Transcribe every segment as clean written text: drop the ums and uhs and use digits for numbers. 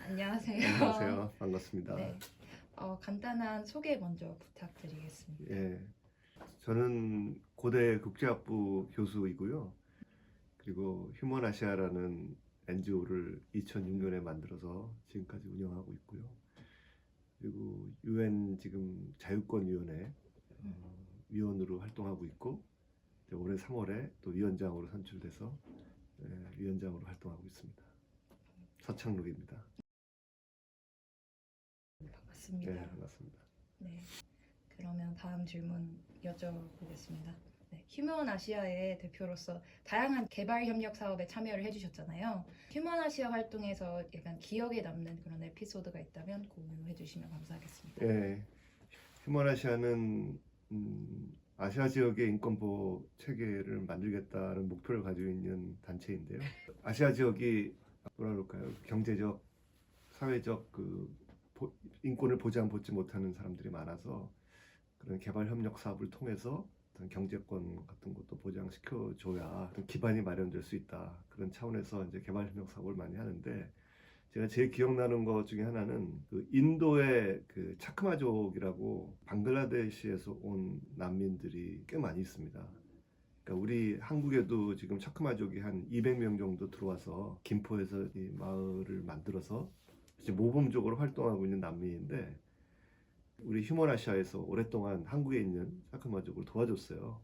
안녕하세요. 안녕하세요. 반갑습니다. 네, 간단한 소개 먼저 부탁드리겠습니다. 예, 저는 고대 국제학부 교수이고요. 그리고 휴먼아시아라는 NGO를 2006년에 만들어서 지금까지 운영하고 있고요. 그리고 UN 지금 자유권위원회 위원으로 활동하고 있고, 이제 올해 3월에 또 위원장으로 선출돼서 위원장으로 활동하고 있습니다. 서창록입니다. 반갑습니다. 네, 반갑습니다. 네, 그러면 다음 질문 여쭤보겠습니다. 네, 휴먼 아시아의 대표로서 다양한 개발 협력 사업에 참여를 해주셨잖아요. 휴먼 아시아 활동에서 약간 기억에 남는 그런 에피소드가 있다면 공유해 주시면 감사하겠습니다. 예, 휴먼아시아는 아시아 지역의 인권 보호 체계를 만들겠다는 목표를 가지고 있는 단체인데요. 아시아 지역이 뭐라 그럴까요? 경제적, 사회적 인권을 보장받지 못하는 사람들이 많아서 그런 개발 협력 사업을 통해서 어떤 경제권 같은 것도 보장시켜 줘야 기반이 마련될 수 있다. 그런 차원에서 이제 개발 협력 사업을 많이 하는데, 제가 제일 기억나는 것 중에 하나는 그 인도의 그 차크마족이라고 방글라데시에서 온 난민들이 꽤 많이 있습니다. 그러니까 우리 한국에도 지금 차크마족이 한 200명 정도 들어와서 김포에서 이 마을을 만들어서 이제 모범적으로 활동하고 있는 난민인데, 우리 휴먼아시아에서 오랫동안 한국에 있는 차크마족을 도와줬어요.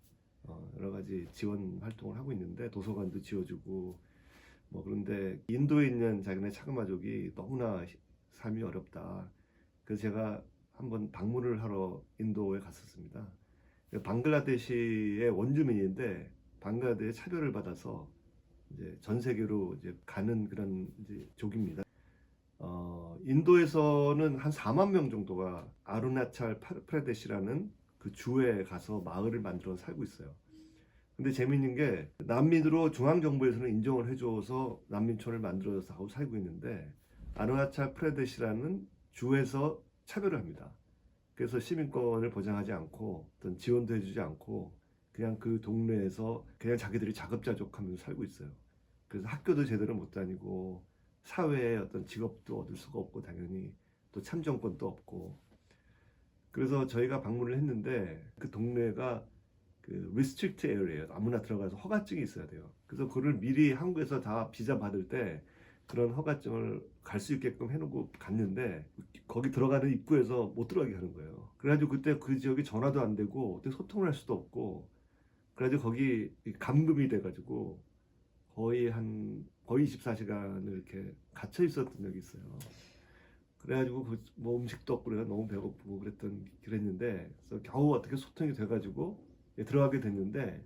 여러 가지 지원 활동을 하고 있는데 도서관도 지어주고 그런데 인도에 있는 자기네 차그마족이 너무나 삶이 어렵다. 그래서 제가 한번 방문을 하러 인도에 갔었습니다. 방글라데시의 원주민인데 방글라데시에 차별을 받아서 이제 전 세계로 이제 가는 그런 이제 족입니다. 인도에서는 한 4만 명 정도가 아루나찰 프라데시라는 그 주에 가서 마을을 만들어 살고 있어요. 근데 재밌는 게 난민으로 중앙정부에서는 인정을 해줘서 난민촌을 만들어서 하고 살고 있는데, 아르나찰 프레데시라는 주에서 차별을 합니다. 그래서 시민권을 보장하지 않고 어떤 지원도 해주지 않고 그냥 그 동네에서 그냥 자기들이 자급자족하면서 살고 있어요. 그래서 학교도 제대로 못 다니고 사회에 어떤 직업도 얻을 수가 없고 당연히 또 참정권도 없고, 그래서 저희가 방문을 했는데 그 동네가 그 리스트릭트 에어리예요. 아무나 들어가서 허가증이 있어야 돼요. 그래서 그걸 미리 한국에서 다 비자 받을 때 그런 허가증을 갈 수 있게끔 해놓고 갔는데 거기 들어가는 입구에서 못 들어가게 하는 거예요. 그래가지고 그때 그 지역이 전화도 안 되고 어떻게 소통을 할 수도 없고, 그래가지고 거기 감금이 돼가지고 거의 24시간을 이렇게 갇혀 있었던 적이 있어요. 그래가지고 뭐 음식도 없고 그래가 너무 배고프고 그랬는데 그래서 겨우 어떻게 소통이 돼가지고 들어가게 됐는데,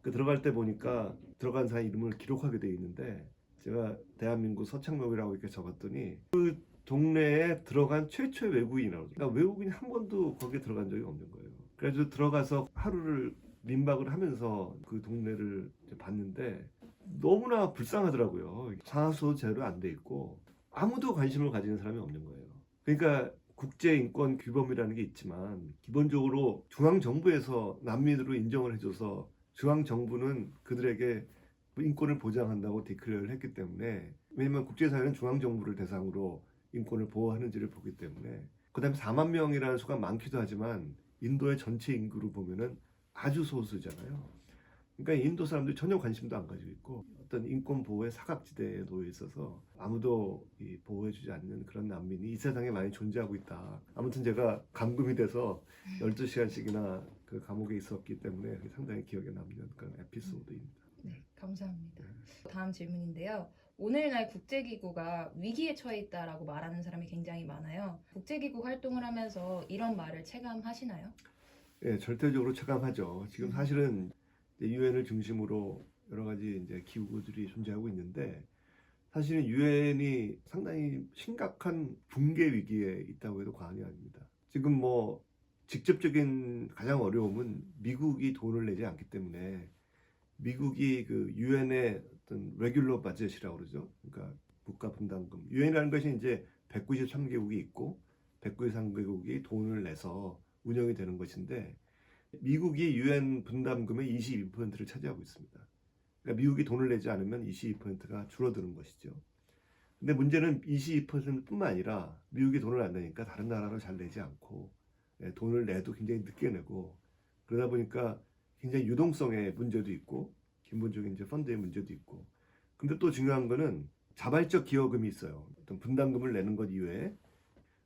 그 들어갈 때 보니까 들어간 사람 이름을 기록하게 돼 있는데 제가 대한민국 서창록이라고 이렇게 적었더니 그 동네에 들어간 최초의 외국인이라고. 그러니까 외국인이 한 번도 거기에 들어간 적이 없는 거예요. 그래서 들어가서 하루를 민박을 하면서 그 동네를 봤는데 너무나 불쌍하더라고요. 상하수도 제대로 안 돼 있고 아무도 관심을 가지는 사람이 없는 거예요. 그러니까 국제인권 규범이라는 게 있지만 기본적으로 중앙정부에서 난민으로 인정을 해줘서 중앙정부는 그들에게 인권을 보장한다고 디클레어를 했기 때문에, 왜냐면 국제사회는 중앙정부를 대상으로 인권을 보호하는지를 보기 때문에. 그 다음에 4만 명이라는 수가 많기도 하지만 인도의 전체 인구로 보면은 아주 소수잖아요. 그러니까 인도 사람들이 전혀 관심도 안 가지고 있고 어떤 인권 보호의 사각지대에 놓여 있어서 아무도 보호해주지 않는 그런 난민이 이 세상에 많이 존재하고 있다. 아무튼 제가 감금이 돼서 12시간씩이나 그 감옥에 있었기 때문에 상당히 기억에 남는 그런 에피소드입니다. 네, 감사합니다. 다음 질문인데요. 오늘날 국제기구가 위기에 처해 있다라고 말하는 사람이 굉장히 많아요. 국제기구 활동을 하면서 이런 말을 체감하시나요? 예, 절대적으로 체감하죠. 지금 사실은 유엔을 중심으로 여러 가지 이제 기구들이 존재하고 있는데, 사실은 유엔이 상당히 심각한 붕괴 위기에 있다고 해도 과언이 아닙니다. 지금 뭐 직접적인 가장 어려움은 미국이 돈을 내지 않기 때문에, 미국이 그 유엔의 어떤 레귤러 바젯이라고 그러죠. 그러니까 국가 분담금. 유엔이라는 것이 이제 193개국이 있고 193개국이 돈을 내서 운영이 되는 것인데, 미국이 유엔 분담금의 22%를 차지하고 있습니다. 그러니까 미국이 돈을 내지 않으면 22%가 줄어드는 것이죠. 근데 문제는 22%뿐만 아니라 미국이 돈을 안 내니까 다른 나라로 잘 내지 않고 돈을 내도 굉장히 늦게 내고 그러다 보니까 굉장히 유동성의 문제도 있고 기본적인 이제 펀드의 문제도 있고 근데 또 중요한 거는 자발적 기여금이 있어요. 어떤 분담금을 내는 것 이외에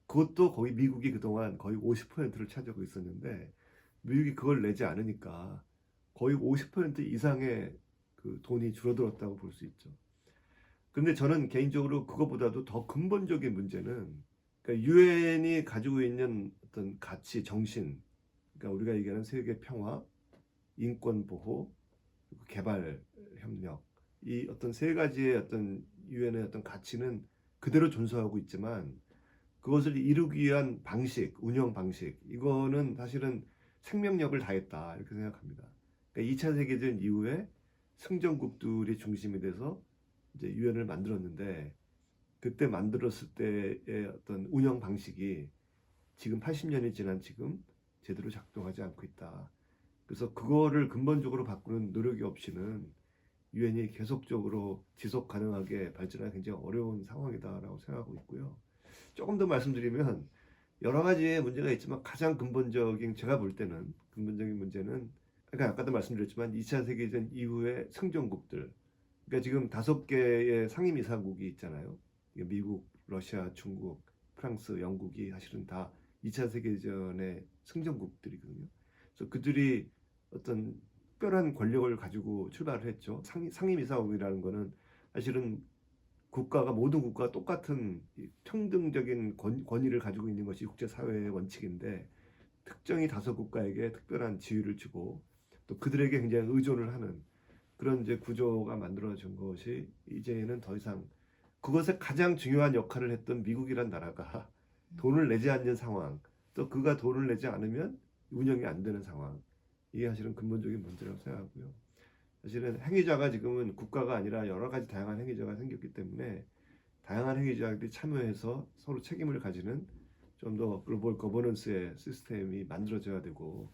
그것도 거의 미국이 그동안 거의 50%를 차지하고 있었는데 미국이 그걸 내지 않으니까 거의 50% 이상의 그 돈이 줄어들었다고 볼 수 있죠. 근데 저는 개인적으로 그거보다도 더 근본적인 문제는 그러니까 유엔이 가지고 있는 어떤 가치, 정신, 그러니까 우리가 얘기하는 세계 평화, 인권 보호, 그리고 개발 협력 이 어떤 세 가지의 어떤 유엔의 어떤 가치는 그대로 존속하고 있지만 그것을 이루기 위한 방식, 운영 방식 이거는 사실은 생명력을 다했다 이렇게 생각합니다. 그러니까 2차 세계대전 이후에 승전국들이 중심이 돼서 이제 유엔을 만들었는데 그때 만들었을 때의 어떤 운영 방식이 지금 80년이 지난 지금 제대로 작동하지 않고 있다. 그래서 그거를 근본적으로 바꾸는 노력이 없이는 유엔이 계속적으로 지속 가능하게 발전하기 굉장히 어려운 상황이다라고 생각하고 있고요. 조금 더 말씀드리면 여러 가지의 문제가 있지만 가장 근본적인 제가 볼 때는 근본적인 문제는 그러니까 아까도 말씀드렸지만 2차 세계대전 이후의 승전국들 그러니까 지금 5개의 상임이사국이 있잖아요. 미국, 러시아, 중국, 프랑스, 영국이 사실은 다 2차 세계대전의 승전국들이거든요. 그래서 그들이 어떤 특별한 권력을 가지고 출발을 했죠. 상임이사국이라는 거는 사실은 국가가 모든 국가가 똑같은 평등적인 권위를 가지고 있는 것이 국제사회의 원칙인데 특정히 5국가에게 특별한 지위를 주고 또 그들에게 굉장히 의존을 하는 그런 이제 구조가 만들어진 것이 이제는 더 이상 그것에 가장 중요한 역할을 했던 미국이란 나라가 돈을 내지 않는 상황 또 그가 돈을 내지 않으면 운영이 안 되는 상황 이게 사실은 근본적인 문제라고 생각하고요. 사실은 행위자가 지금은 국가가 아니라 여러 가지 다양한 행위자가 생겼기 때문에 다양한 행위자들이 참여해서 서로 책임을 가지는 좀 더 글로벌 거버넌스의 시스템이 만들어져야 되고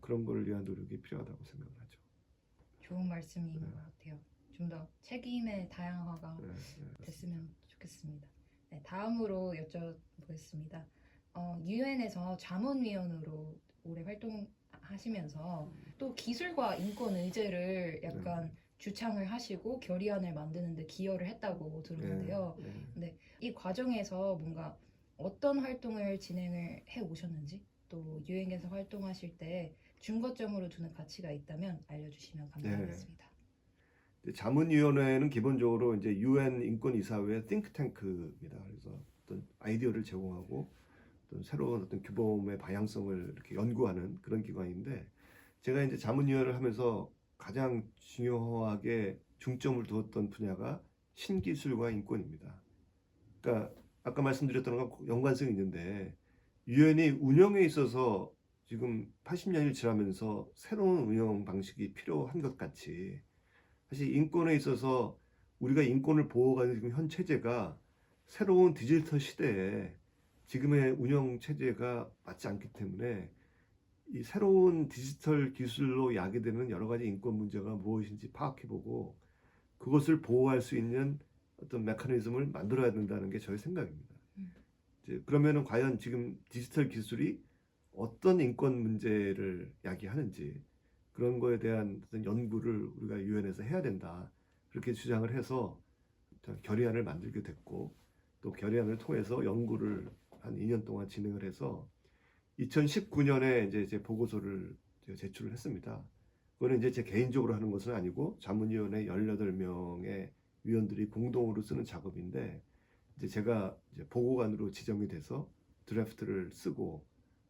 그런 걸 위한 노력이 필요하다고 생각을 하죠. 좋은 말씀인 것 같아요. 좀 더 책임의 다양화가 네, 됐으면 좋겠습니다. 네, 다음으로 여쭤보겠습니다. 유엔에서 자문위원으로 오래 활동하시면서 또 기술과 인권 의제를 약간 주창을 하시고 결의안을 만드는데 기여를 했다고 들었는데요. 근데 이 과정에서 뭔가 어떤 활동을 진행을 해 오셨는지 또 유엔에서 활동하실 때 중거점으로 두는 가치가 있다면 알려주시면 감사하겠습니다. 자문위원회는 기본적으로 이제 유엔 인권이사회 띵크탱크입니다. 그래서 어떤 아이디어를 제공하고 어떤 새로운 어떤 규범의 방향성을 이렇게 연구하는 그런 기관인데 제가 이제 자문위원을 하면서 가장 중요하게 중점을 두었던 분야가 신기술과 인권입니다. 그러니까 아까 말씀드렸던 것과 연관성이 있는데 유엔이 운영에 있어서 지금 80년이 지나면서 새로운 운영 방식이 필요한 것 같이 사실 인권에 있어서 우리가 인권을 보호하는 지금 현 체제가 새로운 디지털 시대에 지금의 운영 체제가 맞지 않기 때문에 이 새로운 디지털 기술로 야기되는 여러 가지 인권 문제가 무엇인지 파악해보고 그것을 보호할 수 있는 어떤 메커니즘을 만들어야 된다는 게 저의 생각입니다. 이제 그러면은 과연 지금 디지털 기술이 어떤 인권 문제를 야기하는지 그런 거에 대한 어떤 연구를 우리가 유엔에서 해야 된다. 그렇게 주장을 해서 결의안을 만들게 됐고 또 결의안을 통해서 연구를 한 2년 동안 진행을 해서 2019년에 이제 제 보고서를 제출을 했습니다. 그거는 이제 제 개인적으로 하는 것은 아니고 자문위원회 18명의 위원들이 공동으로 쓰는 작업인데 이제 제가 이제 보고관으로 지정이 돼서 드래프트를 쓰고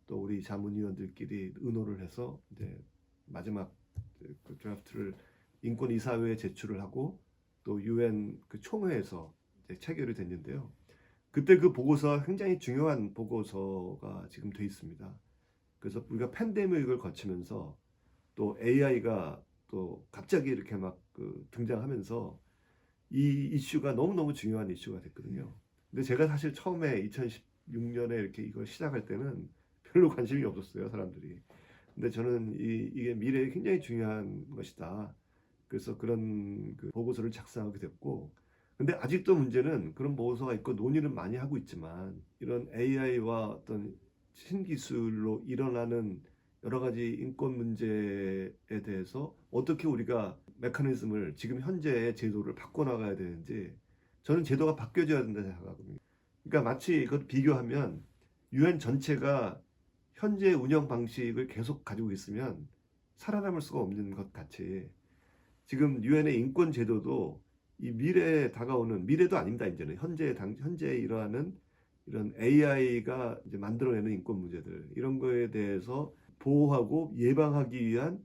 또 우리 자문위원들끼리 의논을 해서 이제 마지막 그 드래프트를 인권이사회에 제출을 하고 또 유엔 그 총회에서 이제 체결이 됐는데요. 그때 그 보고서가 굉장히 중요한 보고서가 지금 돼 있습니다. 그래서 우리가 팬데믹을 거치면서 또 AI가 또 갑자기 이렇게 막 그 등장하면서 이 이슈가 너무너무 중요한 이슈가 됐거든요. 근데 제가 사실 처음에 2016년에 이렇게 이걸 시작할 때는 별로 관심이 없었어요, 사람들이. 근데 저는 이게 미래에 굉장히 중요한 것이다. 그래서 그런 그 보고서를 작성하게 됐고, 근데 아직도 문제는 그런 보고서가 있고 논의는 많이 하고 있지만 이런 AI와 어떤 신기술로 일어나는 여러 가지 인권 문제에 대해서 어떻게 우리가 메커니즘을 지금 현재의 제도를 바꿔나가야 되는지 저는 제도가 바뀌어져야 된다 생각하거든요. 그러니까 마치 이걸 비교하면 유엔 전체가 현재 운영 방식을 계속 가지고 있으면 살아남을 수가 없는 것 같이 지금 유엔의 인권 제도도 이 미래에 다가오는 미래도 아닙니다. 이제는 현재 일어나는 이런 AI가 이제 만들어내는 인권 문제들 이런 거에 대해서 보호하고 예방하기 위한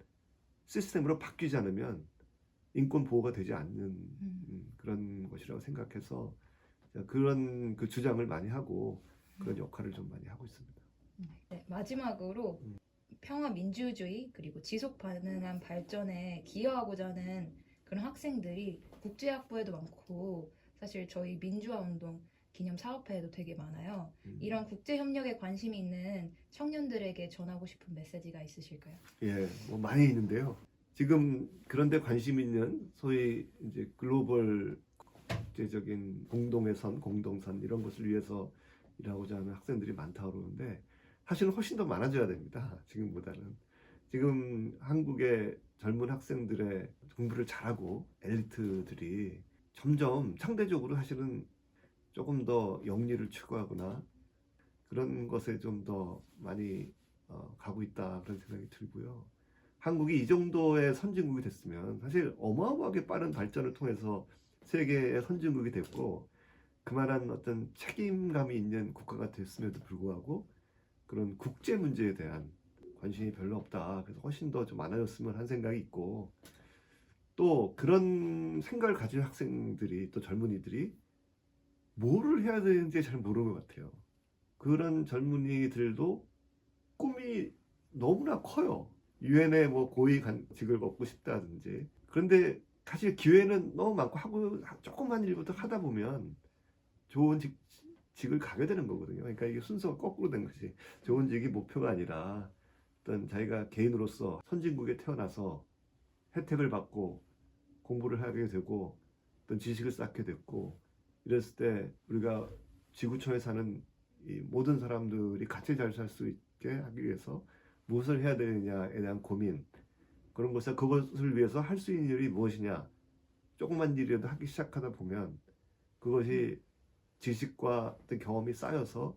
시스템으로 바뀌지 않으면 인권 보호가 되지 않는 그런 것이라고 생각해서 그런 그 주장을 많이 하고 그런 역할을 좀 많이 하고 있습니다. 네, 마지막으로 평화 민주주의 그리고 지속 가능한 발전에 기여하고자 하는 그런 학생들이 국제학부에도 많고 사실 저희 민주화 운동 기념 사업회에도 되게 많아요. 이런 국제 협력에 관심이 있는 청년들에게 전하고 싶은 메시지가 있으실까요? 예, 뭐 많이 있는데요. 지금 그런데 관심 있는 소위 이제 글로벌 국제적인 공동선 이런 것을 위해서 일하고자 하는 학생들이 많다고 그러는데 사실은 훨씬 더 많아져야 됩니다. 지금보다는. 지금 한국의 젊은 학생들의 공부를 잘하고 엘리트들이 점점 상대적으로 사실은 조금 더 영리를 추구하거나 그런 것에 좀 더 많이 가고 있다 그런 생각이 들고요. 한국이 이 정도의 선진국이 됐으면 사실 어마어마하게 빠른 발전을 통해서 세계의 선진국이 됐고 그만한 어떤 책임감이 있는 국가가 됐음에도 불구하고 그런 국제 문제에 대한 관심이 별로 없다. 그래서 훨씬 더 좀 많아졌으면 한 생각이 있고 또 그런 생각을 가진 학생들이 또 젊은이들이 뭐를 해야 되는지 잘 모르는 것 같아요. 그런 젊은이들도 꿈이 너무나 커요. 유엔의 뭐 고위 간직을 얻고 싶다든지. 그런데 사실 기회는 너무 많고 하고 조그만 일부터 하다 보면 좋은 직을 가게 되는 거거든요. 그러니까 이게 순서가 거꾸로 된 것이 좋은 직이 목표가 아니라 어떤 자기가 개인으로서 선진국에 태어나서 혜택을 받고 공부를 하게 되고 어떤 지식을 쌓게 됐고 이랬을 때 우리가 지구촌에 사는 이 모든 사람들이 같이 잘 살 수 있게 하기 위해서 무엇을 해야 되느냐에 대한 고민 그런 것을 그것을 위해서 할 수 있는 일이 무엇이냐 조그만 일이라도 하기 시작하다 보면 그것이 지식과 어떤 경험이 쌓여서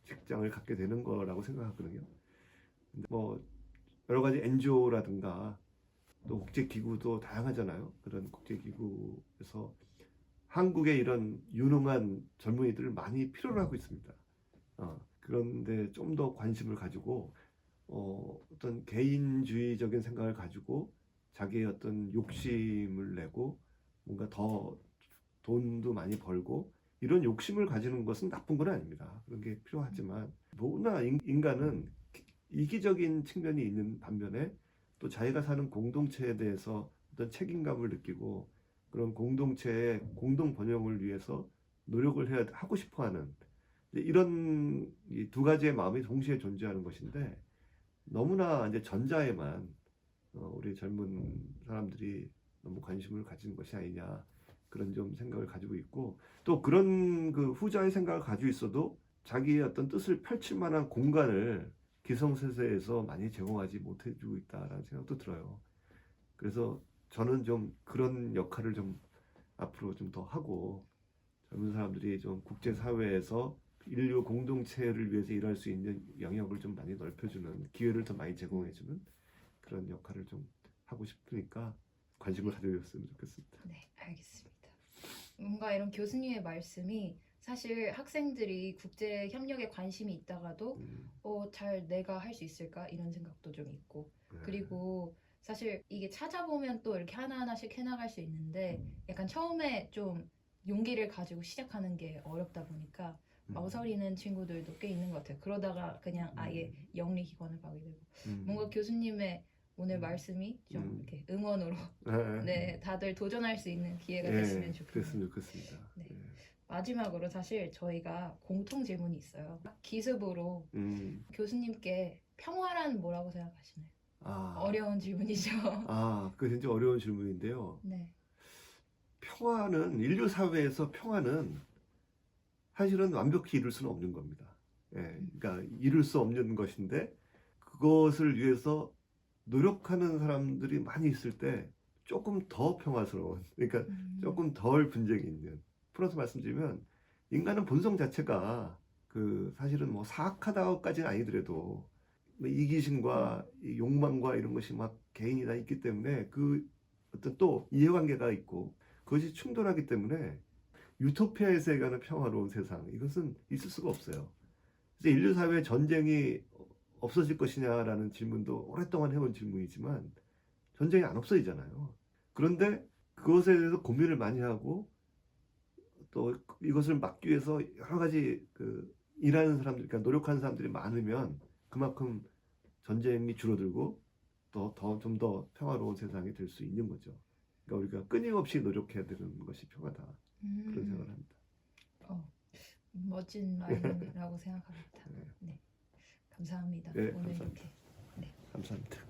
직장을 갖게 되는 거라고 생각하거든요. 뭐 여러 가지 NGO라든가 또 국제기구도 다양하잖아요. 그런 국제기구에서 한국의 이런 유능한 젊은이들을 많이 필요로 하고 있습니다. 그런데 좀 더 관심을 가지고 어떤 개인주의적인 생각을 가지고 자기의 어떤 욕심을 내고 뭔가 더 돈도 많이 벌고 이런 욕심을 가지는 것은 나쁜 건 아닙니다. 그런 게 필요하지만 너무나 인간은 이기적인 측면이 있는 반면에 또 자기가 사는 공동체에 대해서 어떤 책임감을 느끼고 그런 공동체의 공동 번영을 위해서 노력을 해야 하고 싶어하는 이런 이 두 가지의 마음이 동시에 존재하는 것인데 너무나 이제 전자에만 우리 젊은 사람들이 너무 관심을 가지는 것이 아니냐 그런 좀 생각을 가지고 있고 또 그런 그 후자의 생각을 가지고 있어도 자기의 어떤 뜻을 펼칠 만한 공간을 기성세대에서 많이 제공하지 못해주고 있다라는 생각도 들어요. 그래서 저는 좀 그런 역할을 좀 앞으로 좀 더 하고 젊은 사람들이 좀 국제사회에서 인류 공동체를 위해서 일할 수 있는 영역을 좀 많이 넓혀주는 기회를 더 많이 제공해주는 그런 역할을 좀 하고 싶으니까 관심을 가져줬으면 좋겠습니다. 네, 알겠습니다. 뭔가 이런 교수님의 말씀이 사실 학생들이 국제 협력에 관심이 있다가도 잘 내가 할 수 있을까 이런 생각도 좀 있고 그리고 사실 이게 찾아보면 또 이렇게 하나하나씩 해나갈 수 있는데 약간 처음에 좀 용기를 가지고 시작하는 게 어렵다 보니까 망설이는 친구들도 꽤 있는 것 같아요. 그러다가 그냥 아예 영리기관을 가게 되고 뭔가 교수님의 오늘 말씀이 좀 이렇게 응원으로 네, 다들 도전할 수 있는 기회가 됐으면 좋겠네요. 그랬으면 좋겠습니다. 네. 마지막으로 사실 저희가 공통 질문이 있어요. 기습으로 교수님께 평화란 뭐라고 생각하시나요? 어려운 질문이죠. 그거 진짜 어려운 질문인데요. 네. 평화는 인류 사회에서 평화는 사실은 완벽히 이룰 수는 없는 겁니다. 예, 그러니까 이룰 수 없는 것인데 그것을 위해서 노력하는 사람들이 많이 있을 때 조금 더 평화스러운, 그러니까 조금 덜 분쟁이 있는. 풀어서 말씀드리면 인간은 본성 자체가 그 사실은 뭐 사악하다고까지는 아니더라도 뭐 이기심과 이 욕망과 이런 것이 막 개인이 다 있기 때문에 그 어떤 또 이해관계가 있고 그것이 충돌하기 때문에 유토피아의 세계는 평화로운 세상 이것은 있을 수가 없어요. 그래서 인류 사회 전쟁이 없어질 것이냐라는 질문도 오랫동안 해온 질문이지만 전쟁이 안 없어지잖아요. 그런데 그것에 대해서 고민을 많이 하고 또 이것을 막기 위해서 여러 가지 그 일하는 사람들, 그러니까 노력하는 사람들이 많으면 그만큼 전쟁이 줄어들고 좀 더 평화로운 세상이 될 수 있는 거죠. 그러니까 우리가 끊임없이 노력해야 되는 것이 평화다. 그런 생각을 합니다. 멋진 말이라고 생각합니다. 네, 감사합니다. 네, 오늘 감사합니다. 이렇게. 네. 감사합니다.